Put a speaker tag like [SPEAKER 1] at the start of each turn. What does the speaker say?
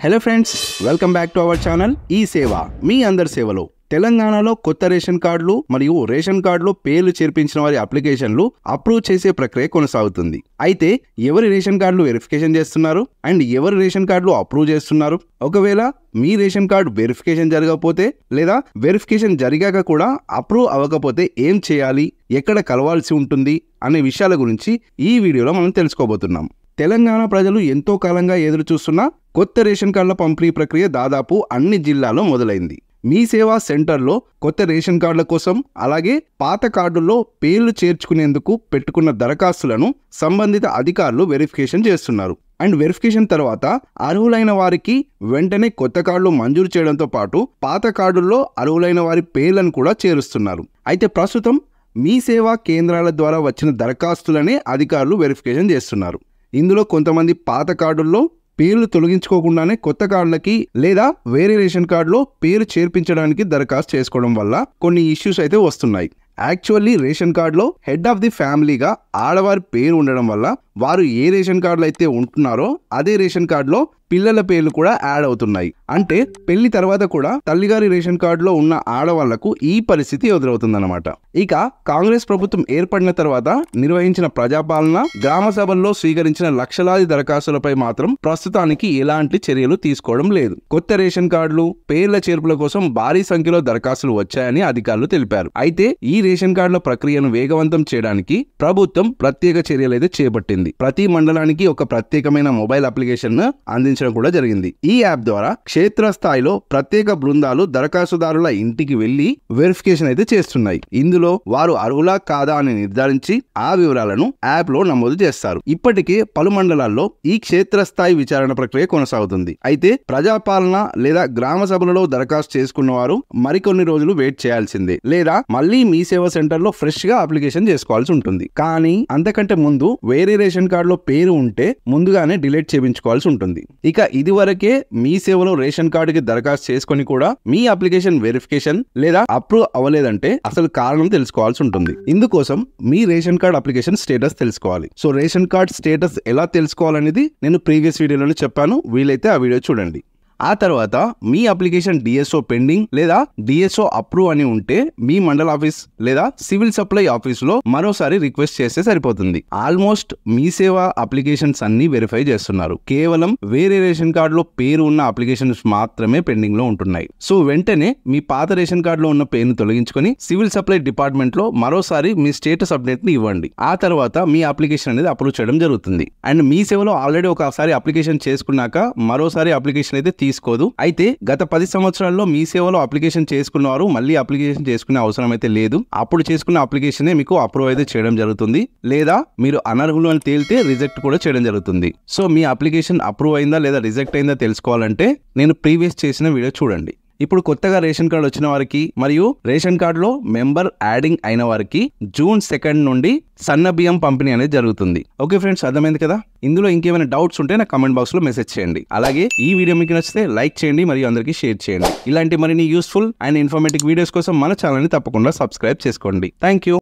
[SPEAKER 1] Hello friends, welcome back to our channel ఈ సేవ మీ అందరి సేవలో. తెలంగాణలో కొత్త రేషన్ కార్డులు మరియు రేషన్ కార్డులో పేర్లు చేర్పించిన వారి అప్లికేషన్లు అప్రూవ్ చేసే ప్రక్రియ కొనసాగుతుంది. అయితే ఎవరి రేషన్ కార్డులు వెరిఫికేషన్ చేస్తున్నారు అండ్ ఎవరి రేషన్ కార్డులు అప్రూవ్ చేస్తున్నారు? ఒకవేళ మీ రేషన్ కార్డు వెరిఫికేషన్ జరగకపోతే లేదా వెరిఫికేషన్ జరిగాక కూడా అప్రూవ్ అవ్వకపోతే ఏం చేయాలి, ఎక్కడ కలవాల్సి ఉంటుంది అనే విషయాల గురించి ఈ వీడియోలో మనం తెలుసుకోబోతున్నాం. తెలంగాణ ప్రజలు ఎంతో కాలంగా ఎదురు చూస్తున్న కొత్త రేషన్ కార్డుల పంపిణీ ప్రక్రియ దాదాపు అన్ని జిల్లాల్లో మొదలైంది. మీ సేవా సెంటర్లో కొత్త రేషన్ కార్డుల కోసం అలాగే పాత కార్డుల్లో పేర్లు చేర్చుకునేందుకు పెట్టుకున్న దరఖాస్తులను సంబంధిత అధికారులు వెరిఫికేషన్ చేస్తున్నారు. అండ్ వెరిఫికేషన్ తర్వాత అర్హులైన వారికి వెంటనే కొత్త కార్డులు మంజూరు చేయడంతో పాటు పాత కార్డుల్లో అర్హులైన వారి పేర్లను కూడా చేరుస్తున్నారు. అయితే ప్రస్తుతం మీ సేవా కేంద్రాల ద్వారా వచ్చిన దరఖాస్తులనే అధికారులు వెరిఫికేషన్ చేస్తున్నారు. ఇందులో కొంతమంది పాత కార్డుల్లో పేర్లు తొలగించుకోకుండానే కొత్త కార్డులకి లేదా వేరే రేషన్ కార్డులో పేరు చేర్పించడానికి దరఖాస్తు చేసుకోవడం వల్ల కొన్ని ఇష్యూస్ అయితే వస్తున్నాయి. యాక్చువల్లీ రేషన్ కార్డులో హెడ్ ఆఫ్ ది ఫ్యామిలీగా ఆడవారి పేరు ఉండడం వల్ల వారు ఏ రేషన్ కార్డులో అయితే ఉంటున్నారో అదే రేషన్ కార్డులో పిల్లల పేర్లు కూడా యాడ్ అవుతున్నాయి. అంటే పెళ్లి తర్వాత కూడా తల్లిగారి రేషన్ కార్డులో ఉన్న ఆడవాళ్లకు ఈ పరిస్థితి ఎదురవుతుందన్నమాట. ఇక కాంగ్రెస్ ప్రభుత్వం ఏర్పడిన తర్వాత నిర్వహించిన ప్రజాపాలన, గ్రామ సభల్లో స్వీకరించిన లక్షలాది దరఖాస్తులపై మాత్రం ప్రస్తుతానికి ఎలాంటి చర్యలు తీసుకోవడం లేదు. కొత్త రేషన్ కార్డులు, పేర్ల చేర్పుల కోసం భారీ సంఖ్యలో దరఖాస్తులు వచ్చాయని అధికారులు తెలిపారు. అయితే ఈ రేషన్ కార్డుల ప్రక్రియను వేగవంతం చేయడానికి ప్రభుత్వం ప్రత్యేక చర్యలు అయితే చేపట్టింది. ప్రతి మండలానికి ఒక ప్రత్యేకమైన మొబైల్ అప్లికేషన్ అందించడం కూడా జరిగింది. ఈ యాప్ ద్వారా క్షేత్రస్థాయిలో ప్రత్యేక బృందాలు దరఖాస్తుదారుల ఇంటికి వెళ్లి వెరిఫికేషన్ అయితే చేస్తున్నాయి. ఇందులో వారు అర్హులా కాదా అని నిర్ధారించి ఆ వివరాలను యాప్ లో నమోదు చేస్తారు. ఇప్పటికే పలు మండలాల్లో ఈ క్షేత్రస్థాయి విచారణ ప్రక్రియ కొనసాగుతుంది. అయితే ప్రజాపాలన లేదా గ్రామ సభలలో దరఖాస్తు చేసుకున్న వారు మరికొన్ని రోజులు వెయిట్ చేయాల్సిందే, లేదా మళ్ళీ మీ సేవా సెంటర్ లో ఫ్రెష్ గా అప్లికేషన్ చేసుకోవాల్సి ఉంటుంది. కానీ అంతకంటే ముందు వేరే రేషన్ కార్డులో పేరు ఉంటే ముందుగానే డిలీట్ చేయించుకోవాల్సి ఉంటుంది. ఇక ఇది వరకే మీ సేవలో రేషన్ కార్డుకి దరఖాస్తు చేసుకుని కూడా మీ అప్లికేషన్ వెరిఫికేషన్ లేదా అప్రూవ్ అవ్వలేదంటే అసలు కారణం తెలుసుకోవాల్సి ఉంటుంది. ఇందుకోసం మీ రేషన్ కార్డ్ అప్లికేషన్ స్టేటస్ తెలుసుకోవాలి. సో రేషన్ కార్డ్ స్టేటస్ ఎలా తెలుసుకోవాలనేది నేను ప్రీవియస్ వీడియోలోనే చెప్పాను, వీలైతే ఆ వీడియో చూడండి. ఆ తర్వాత మీ అప్లికేషన్ డిఎస్ఓ పెండింగ్ లేదా డిఎస్ఓ అప్రూవ్ అని ఉంటే మీ మండల ఆఫీస్ లేదా సివిల్ సప్లై ఆఫీస్ లో మరోసారి రిక్వెస్ట్ చేస్తే సరిపోతుంది. ఆల్మోస్ట్ మీ సేవా అప్లికేషన్స్ అన్ని వెరిఫై చేస్తున్నారు. కేవలం వేరే రేషన్ కార్డులో పేరు ఉన్న అప్లికేషన్స్ మాత్రమే పెండింగ్ లో ఉంటున్నాయి. సో వెంటనే మీ పాత రేషన్ కార్డులో ఉన్న పేరును తొలగించుకొని సివిల్ సప్లై డిపార్ట్మెంట్ లో మరోసారి మీ స్టేటస్ అప్డేట్ ని ఇవ్వండి. ఆ తర్వాత మీ అప్లికేషన్ అనేది అప్రూవ్ చేయడం జరుగుతుంది. అండ్ మీ సేవలో ఆల్రెడీ ఒకసారి అప్లికేషన్ చేసుకున్నాక మరోసారి అప్లికేషన్ అయితే తీసుకోదు. అయితే గత 10 సంవత్సరాల్లో మీ సేవలో అప్లికేషన్ చేసుకున్నవారు మళ్ళీ అప్లికేషన్ చేసుకునే అవసరం అయితే లేదు. అప్పుడు చేసుకున్న అప్లికేషన్ మీకు అప్రూవ్ అయితే చేయడం జరుగుతుంది, లేదా మీరు అనర్హులు అని తేలితే రిజెక్ట్ కూడా చేయడం జరుగుతుంది. సో మీ అప్లికేషన్ అప్రూవ్ అయిందా లేదా రిజెక్ట్ అయిందా తెలుసుకోవాలంటే నేను ప్రీవియస్ చేసిన వీడియో చూడండి. ఇప్పుడు కొత్తగా రేషన్ కార్డు వచ్చిన వారికి మరియు రేషన్ కార్డులో మెంబర్ యాడింగ్ అయిన వారికి జూన్ 2 నుండి సన్న బియ్యం పంపిణీ అనేది జరుగుతుంది. ఓకే ఫ్రెండ్స్, అర్థమైంది కదా? ఇందులో ఇంకేమైనా డౌట్స్ ఉంటే నా కమెంట్ బాక్స్ లో మెసేజ్ చేయండి. అలాగే ఈ వీడియో మీకు నచ్చితే లైక్ చేయండి మరియు అందరికీ షేర్ చేయండి. ఇలాంటి మరిన్ని యూస్ఫుల్ అండ్ ఇన్ఫర్మేటివ్ వీడియోస్ కోసం మన ఛానల్ ని తప్పకుండా సబ్స్క్రైబ్ చేసుకోండి. Thank you.